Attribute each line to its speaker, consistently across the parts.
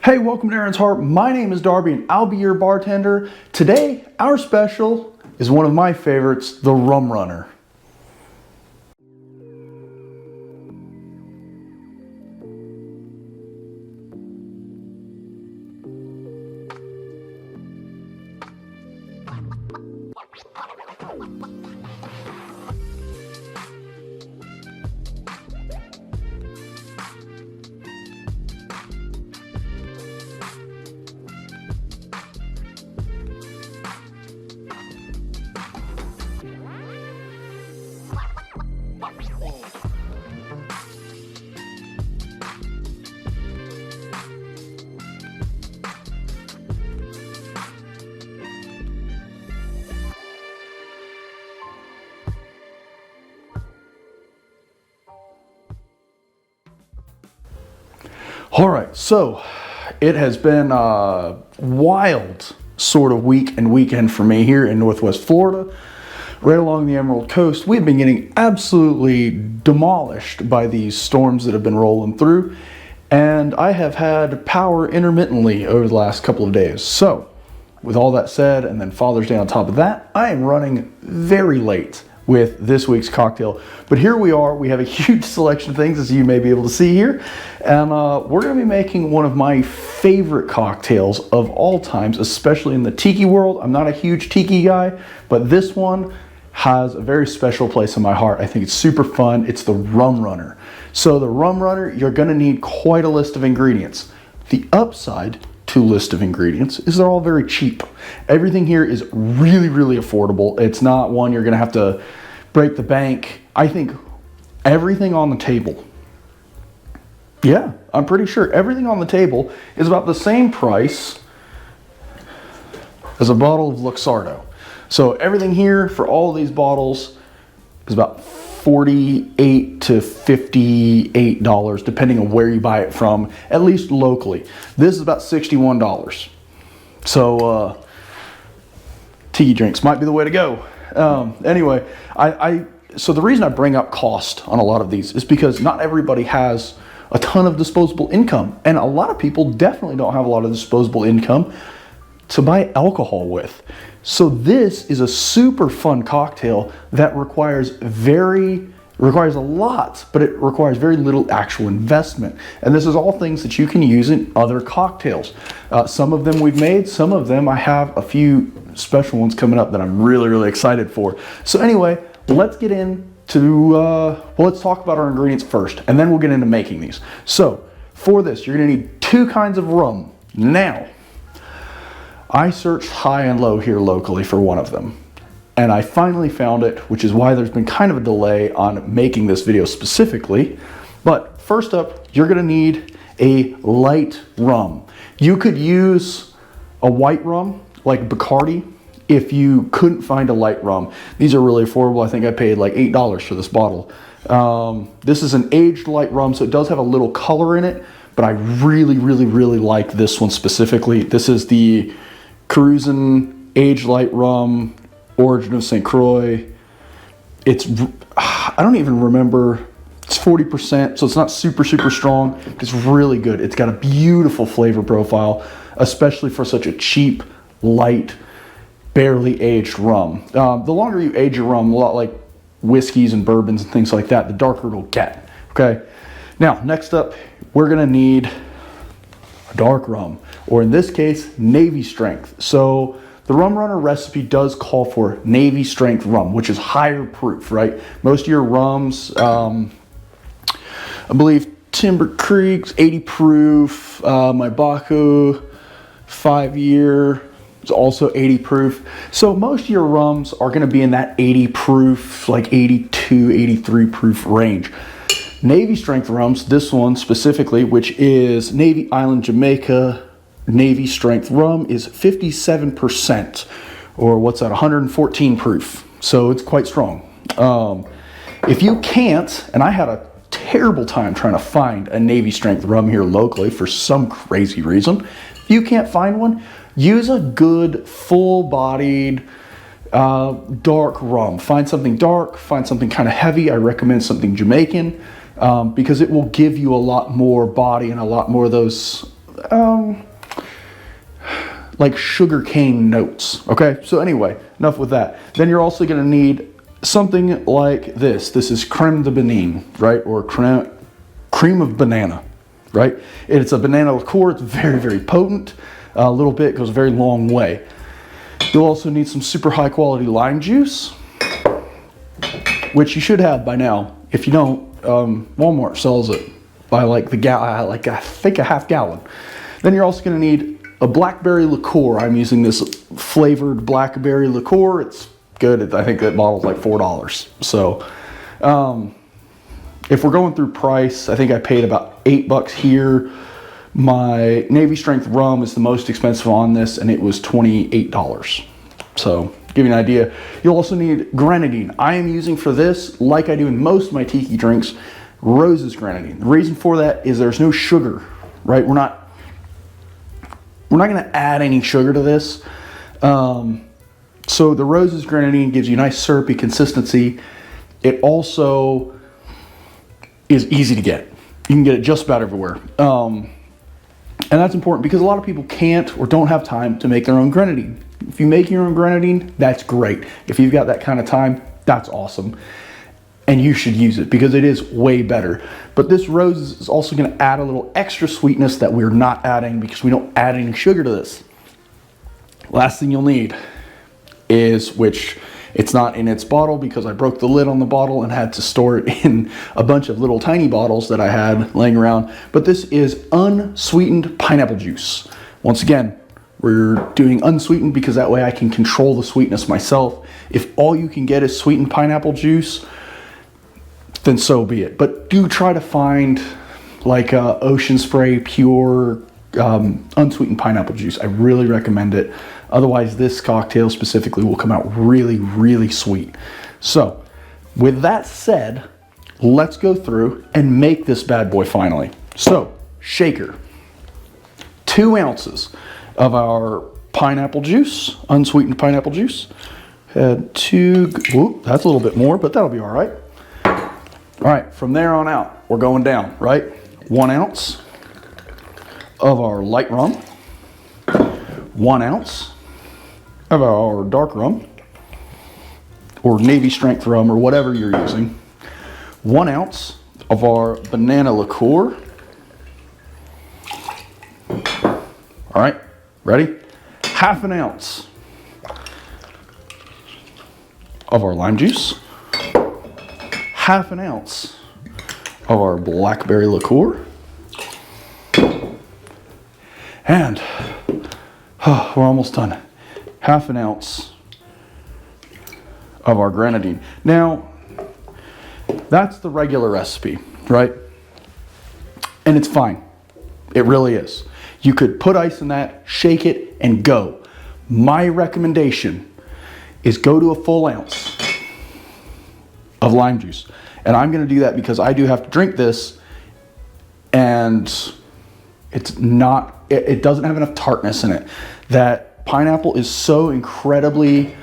Speaker 1: Hey, welcome to Aaron's Heart. My name is Darby and I'll be your bartender. Today, our special is one of my favorites, the Rum Runner. All right, so it has been a wild sort of week and weekend for me here in Northwest Florida, right along the Emerald Coast. We've been getting absolutely demolished by these storms that have been rolling through, and I have had power intermittently over the last couple of days. So, with all that said, and then Father's Day on top of that, I am running very late with this week's cocktail. But here we are, we have a huge selection of things, as you may be able to see here, and we're going to be making one of my favorite cocktails of all times, especially in the tiki world. I'm not a huge tiki guy, but this one has a very special place in my heart. I think it's super fun. It's the Rum Runner. So the Rum Runner, you're going to need quite a list of ingredients. The upside to list of ingredients is they're all very cheap. Everything here is really, really affordable. It's not one you're going to have to break the bank. I think everything on the table, yeah, I'm pretty sure everything on the table is about the same price as a bottle of Luxardo. So everything here for all of these bottles is about $48 to $58, depending on where you buy it from, at least locally. This is about $61. So tiki drinks might be the way to go. Anyway, so the reason I bring up cost on a lot of these is because not everybody has a ton of disposable income, and a lot of people definitely don't have a lot of disposable income to buy alcohol with. So this is a super fun cocktail that requires a lot, but it requires very little actual investment. And this is all things that you can use in other cocktails. Some of them we've made, some of them I have a few special ones coming up that I'm really, really excited for. So anyway, let's get into, let's talk about our ingredients first, and then we'll get into making these. So for this, you're gonna need 2 kinds of rum. Now, I searched high and low here locally for one of them, and I finally found it, which is why there's been kind of a delay on making this video specifically. But first up, you're gonna need a light rum. You could use a white rum, like Bacardi, if you couldn't find a light rum. These are really affordable. I think I paid like $8 for this bottle. This is an aged light rum, so it does have a little color in it, but I really, really, really like this one specifically. This is the Cruisin' Aged Light Rum, Origin of St. Croix. It's, I don't even remember, it's 40%, so it's not super, super strong. It's really good. It's got a beautiful flavor profile, especially for such a cheap, light, barely aged rum. The longer you age your rum, a lot like whiskeys and bourbons and things like that, the darker it'll get, okay? Now, next up, we're gonna need dark rum, or in this case, Navy Strength. So the Rum Runner recipe does call for Navy Strength rum, which is higher proof, right? Most of your rums, I believe Timber Creek's 80 proof, my Baco 5-year is also 80 proof. So most of your rums are gonna be in that 80 proof, like 82, 83 proof range. Navy Strength rums, this one specifically, which is Navy Island, Jamaica Navy Strength rum, is 57%, or what's that, 114 proof. So it's quite strong. If you can't, and I had a terrible time trying to find a Navy Strength rum here locally for some crazy reason. If you can't find one, use a good full-bodied dark rum. Find something dark, find something kind of heavy. I recommend something Jamaican because it will give you a lot more body and a lot more of those like sugar cane notes. Okay, so anyway, enough with that. Then you're also gonna need something like this. This is creme de banane, right? Or cream of banana, right? It's a banana liqueur. It's very, very potent. A little bit goes a very long way. You'll also need some super high quality lime juice, which you should have by now. If you don't, Walmart sells it by like the like I think a half gallon. Then you're also going to need a Blackberry Liqueur. I'm using this flavored Blackberry Liqueur. It's good. I think that bottle's like $4. So if we're going through price, I think I paid about $8 here. My Navy Strength Rum is the most expensive on this, and it was $28. So give you an idea. You'll also need Grenadine. I am using for this, like I do in most of my tiki drinks, Rose's Grenadine. The reason for that is there's no sugar, right? We're not going to add any sugar to this. So the Rose's Grenadine gives you nice syrupy consistency. It also is easy to get. You can get it just about everywhere. And that's important because a lot of people can't or don't have time to make their own Grenadine. If you make your own Grenadine, that's great. If you've got that kind of time, that's awesome. And you should use it because it is way better. But this Rose is also going to add a little extra sweetness that we're not adding because we don't add any sugar to this. Last thing you'll need is, which it's not in its bottle because I broke the lid on the bottle and had to store it in a bunch of little tiny bottles that I had laying around. But this is unsweetened pineapple juice. Once again, we're doing unsweetened because that way I can control the sweetness myself. If all you can get is sweetened pineapple juice, then so be it. But do try to find like Ocean Spray pure unsweetened pineapple juice. I really recommend it. Otherwise, this cocktail specifically will come out really, really sweet. So, with that said, let's go through and make this bad boy finally. So, shaker. 2 ounces of our pineapple juice, unsweetened pineapple juice. Had 2, whoop, that's a little bit more, but that'll be all right. All right, from there on out, we're going down, right? 1 ounce of our light rum. 1 ounce of our dark rum, or Navy Strength Rum, or whatever you're using. 1 ounce of our banana liqueur. All right, ready? 1/2 ounce of our lime juice. 1/2 ounce of our Blackberry Liqueur. And we're almost done. 1/2 ounce of our Grenadine. Now, that's the regular recipe, right? And it's fine. It really is. You could put ice in that, shake it, and go. My recommendation is go to a full ounce of lime juice. And I'm going to do that because I do have to drink this, and it's not, it doesn't have enough tartness in it. That pineapple is so incredibly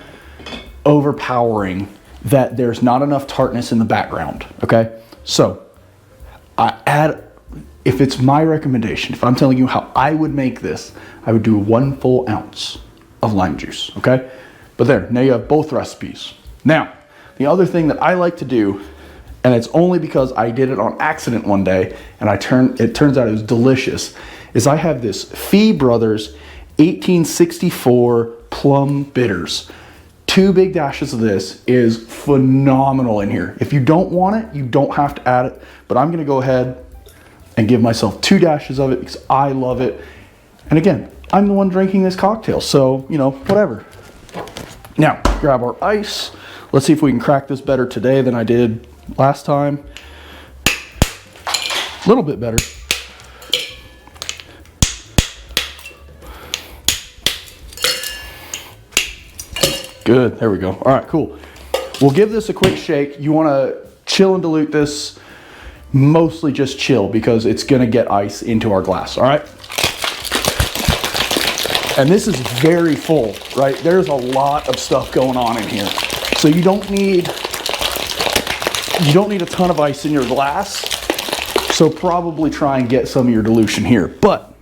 Speaker 1: overpowering that there's not enough tartness in the background, okay? So, if it's my recommendation, if I'm telling you how I would make this, I would do 1 full ounce of lime juice, okay? But there, now you have both recipes. Now, the other thing that I like to do, and it's only because I did it on accident one day, and it turns out it was delicious, is I have this Fee Brothers 1864 Plum Bitters. 2 big dashes of this is phenomenal in here. If you don't want it, you don't have to add it, but I'm gonna go ahead and give myself 2 dashes of it because I love it. And again, I'm the one drinking this cocktail, so, you know, whatever. Now, grab our ice. Let's see if we can crack this better today than I did last time. A little bit better. Good, there we go. All right, cool. We'll give this a quick shake. You wanna chill and dilute this, mostly just chill because it's gonna get ice into our glass, all right? And this is very full, right? There's a lot of stuff going on in here. So you don't need a ton of ice in your glass. So probably try and get some of your dilution here. But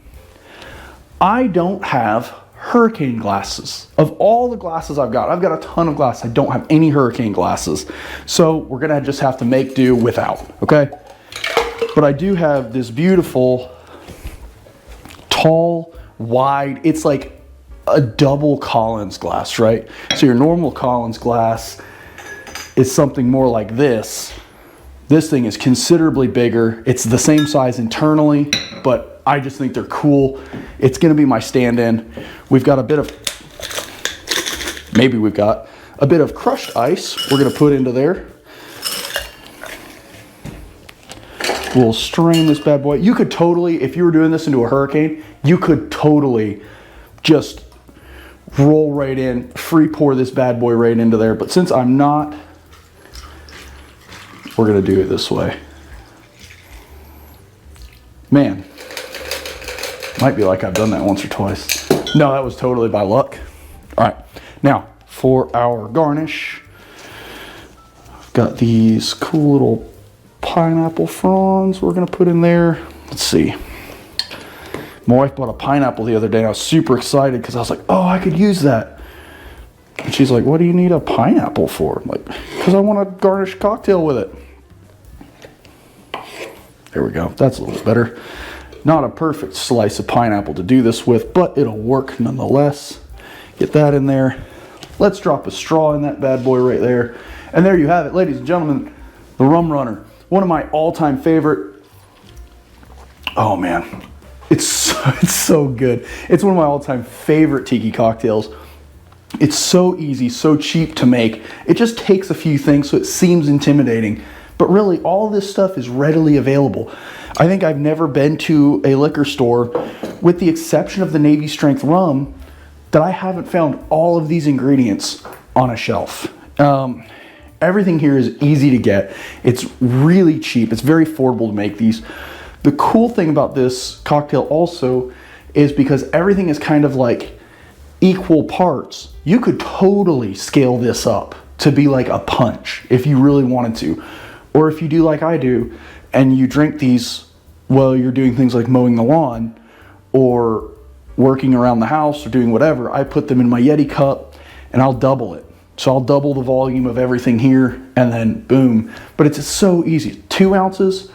Speaker 1: I don't have hurricane glasses. Of all the glasses I've got a ton of glasses. I don't have any hurricane glasses. So we're gonna just have to make do without, okay? But I do have this beautiful, tall, wide, it's like a double Collins glass, right? So your normal Collins glass is something more like this. This thing is considerably bigger. It's the same size internally, but I just think they're cool. It's gonna be my stand-in. We've got a bit of crushed ice we're gonna put into there. We'll strain this bad boy. You could totally, if you were doing this into a hurricane, you could totally just roll right in, free pour this bad boy right into there. But since I'm not, we're gonna do it this way. Man, might be like I've done that once or twice. No, that was totally by luck. All right, now for our garnish, I've got these cool little pineapple fronds we're gonna put in there. Let's see. My wife bought a pineapple the other day and I was super excited because I was like, oh, I could use that. And she's like, what do you need a pineapple for? I'm like, because I want to garnish a cocktail with it. There we go, that's a little better. Not a perfect slice of pineapple to do this with, but it'll work nonetheless. Get that in there. Let's drop a straw in that bad boy right there. And there you have it, ladies and gentlemen, the Rum Runner. One of my all-time favorite, oh man, it's so good. It's one of my all-time favorite tiki cocktails. It's so easy, so cheap to make. It just takes a few things so it seems intimidating. But really, all this stuff is readily available. I think I've never been to a liquor store, with the exception of the Navy Strength Rum, that I haven't found all of these ingredients on a shelf. Everything here is easy to get. It's really cheap. It's very affordable to make these. The cool thing about this cocktail also is because everything is kind of like equal parts, you could totally scale this up to be like a punch if you really wanted to. Or if you do like I do and you drink these while you're doing things like mowing the lawn or working around the house or doing whatever, I put them in my Yeti cup and I'll double it. So I'll double the volume of everything here and then boom. But it's so easy. 2 ounces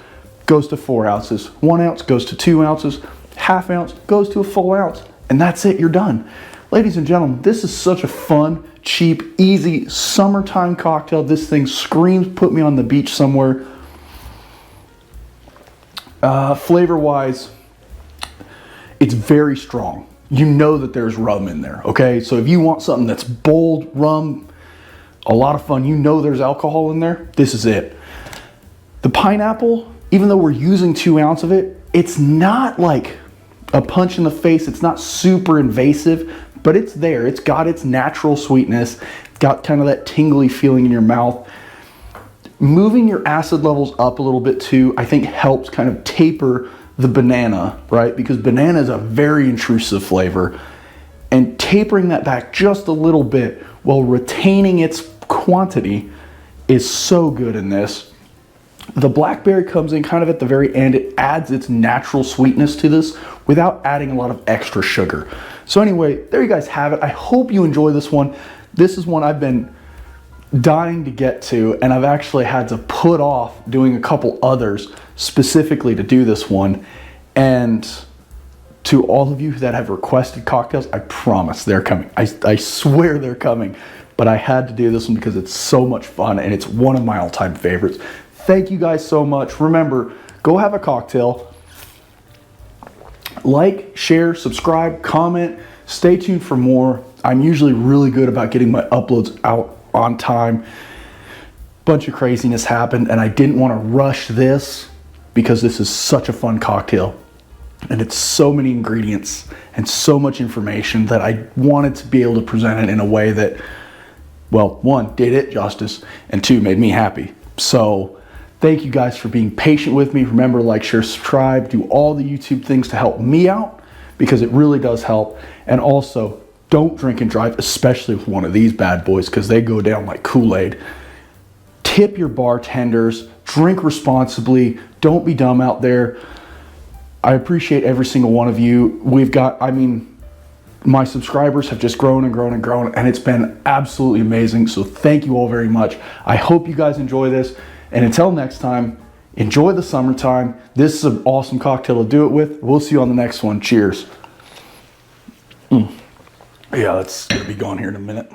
Speaker 1: goes to 4 ounces. 1 ounce goes to 2 ounces. Half ounce goes to a full ounce. And that's it, you're done. Ladies and gentlemen, this is such a fun, cheap, easy summertime cocktail. This thing screams, put me on the beach somewhere. Flavor-wise, it's very strong. You know that there's rum in there, okay? So if you want something that's bold, rum, a lot of fun, you know there's alcohol in there, this is it. The pineapple, even though we're using 2 ounces of it, it's not like a punch in the face. It's not super invasive, but it's there. It's got its natural sweetness. It's got kind of that tingly feeling in your mouth. Moving your acid levels up a little bit too, I think helps kind of taper the banana, right? Because banana is a very intrusive flavor. And tapering that back just a little bit while retaining its quantity is so good in this. The blackberry comes in kind of at the very end. It adds its natural sweetness to this without adding a lot of extra sugar. So anyway, there you guys have it. I hope you enjoy this one. This is one I've been dying to get to, and I've actually had to put off doing a couple others specifically to do this one. And to all of you that have requested cocktails, I promise they're coming. I swear they're coming. But I had to do this one because it's so much fun and it's one of my all-time favorites. Thank you guys so much. Remember, go have a cocktail. Like, share, subscribe, comment. Stay tuned for more. I'm usually really good about getting my uploads out on time. Bunch of craziness happened and I didn't want to rush this because this is such a fun cocktail. And it's so many ingredients and so much information that I wanted to be able to present it in a way that, well, one, did it justice, and two, made me happy. So thank you guys for being patient with me. Remember, like, share, subscribe, do all the YouTube things to help me out because it really does help. And also, don't drink and drive, especially with one of these bad boys because they go down like Kool-Aid. Tip your bartenders, drink responsibly, don't be dumb out there. I appreciate every single one of you. We've got, I mean, my subscribers have just grown and grown and grown, and it's been absolutely amazing. So thank you all very much. I hope you guys enjoy this. And until next time, enjoy the summertime. This is an awesome cocktail to do it with. We'll see you on the next one. Cheers. Yeah, that's gonna be gone here in a minute.